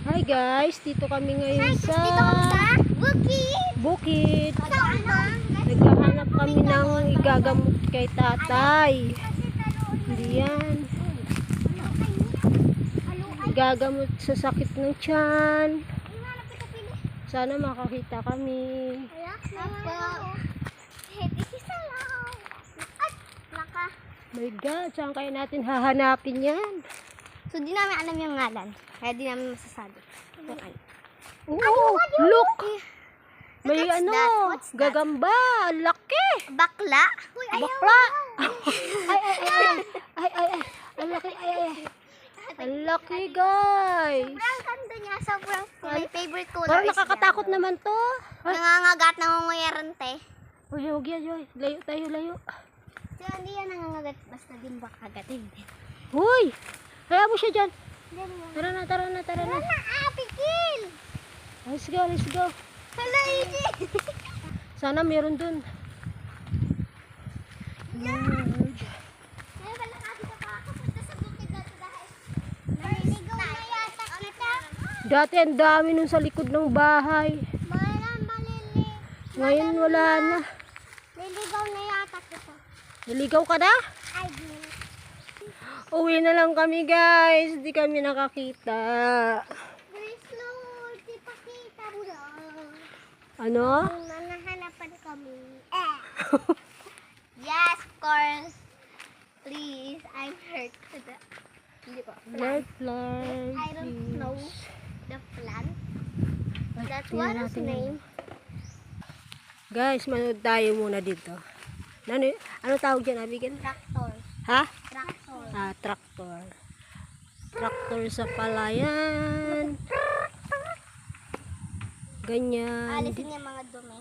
Hi guys, dito kami ngayon sa bukid. Naghahanap kami ng igagamot kay tatay. Hindi yan. Igagamot sa sakit ng tiyan. Sana makakita kami. My God, saan kaya natin hahanapin yan? So, di namin alam yung ngalan. Kaya di namin masasabi. Oh, look! May What's ano, that? What's that? gagamba, laki! Bakla? Bakla! Ay, ang laki, ang laki guys! Sobrang ganda niya. Sobrang my favorite color Parang is nakakatakot yellow. naman to. Nangangagat, nangunguyarante. Uy, huwag yan, Joy. Layo tayo, layo. So, hindi yan nangangagat. Basta din bakagatin. Uy! Kaya mo siya dyan. Tara na. Tara na. Apikil! Let's go. Hala, Iji! Sana meron dun. Kaya pala kasi ka punta sa bukid na ito dahil naliligaw na yata kita. Dati ang dami nun sa likod ng bahay. Ngayon wala na. Naliligaw na yata kita. Naligaw ka na? Ay, di. Uwi na lang kami guys. Hindi kami nakakita. Praise Lord, di pa kita mo na. Ano? Kung nanahanapan kami. Yes, of course. Please, I'm hurt. Hindi pa. Let's fly. I don't know the plant. That's tingnan what his natin name. Guys, manood tayo muna dito. Ano tawag dyan, Abigail? Tractor. Ha? Tractor. Traktor. Traktor sa palayan. Ganyan. Alisin niya mga dumi.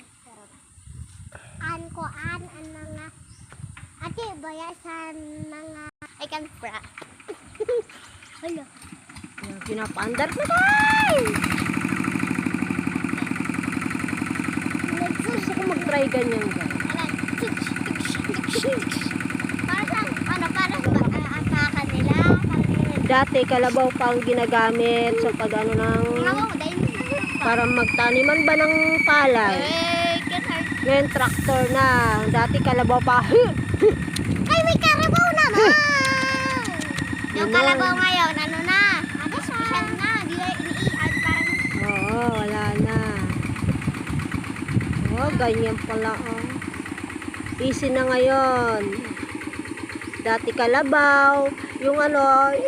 An mga ate baya sa mga I can fra. Hala. Yan, pinapaandar na tayo. Gusto ko mag-try ganyan guys. Para atakan nila. Dati kalabaw pa ang ginagamit sa pag-ano ng para magtaniman ba ng palay. Ngayon traktor na. Dati kalabaw pa. Ay, may karabaw naman! Yung Ano? kalabaw ngayon, ano na? Special na. Di na iniian parang... Oo, wala na. Oh, ganyan pala oh. Easy na ngayon. Dati kalabaw, yung ano,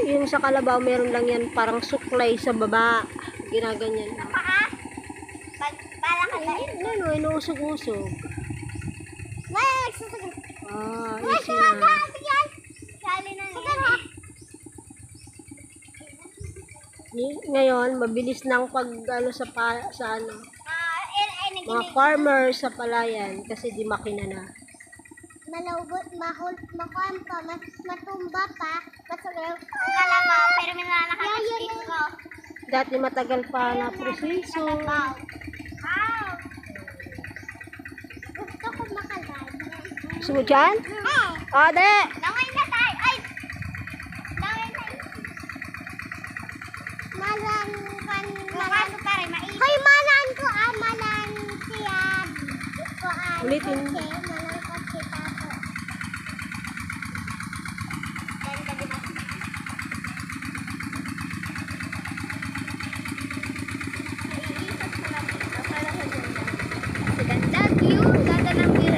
yung sa kalabaw meron lang yan parang suklay sa baba. Ginaganyan. Paa? Para ka na. Ano, inuusog-usog. Wala, nagsusugan. Ah, Wala, easy na. yan. Sali na yan. Ngayon, mabilis nang pag ano sa ano, mga farmers sa palayan kasi di makina na. Malawgot, makuhan pa, matumba pa, masugaw ang kalabaw, pero may nalakakastik ko. Dati matagal pa na proseso. Kalabaw. Wow! Gusto ko makalay. Gusto mo dyan? Ade! Langay na tayo! Ay! Langay na malan pa rin, mainit. Hoy, malan ko malan siya. Ulitin. Malan ko si Tato. Ganda, di ba? Naiisip ko lang ito. Para sa ganda. Ganda view. Ganda ng view.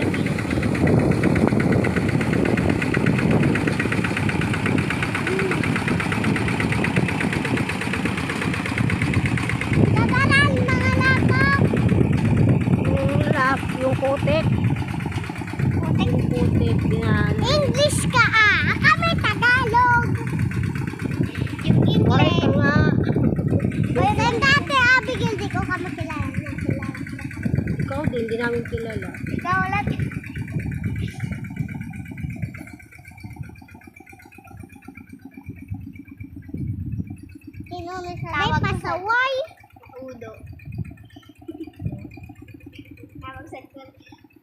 Dadalan, mga laptop. Yung putik. Yung putik. Dinaan. English ka kami Tagalog. Yung Oray ka English. nga. Pero dati Abigail, di ko kami kilala. Ikaw din, di namin kilala. Ikaw ulit. Sino may sabi? Pasaway. Udo.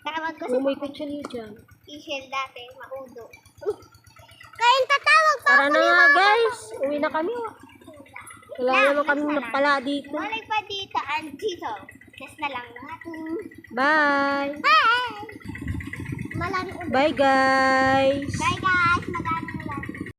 Tawag ko sa Umikot siya niyo dyan. Ishel dati, maudo. Kaya tatawag pa Tara ako na ni nga Mama. guys. Uwi na kami. Wala naman kami napala dito. Malay pa dito and dito. Test na lang natin. Bye! Bye! Malami ulit. Bye guys! Bye guys!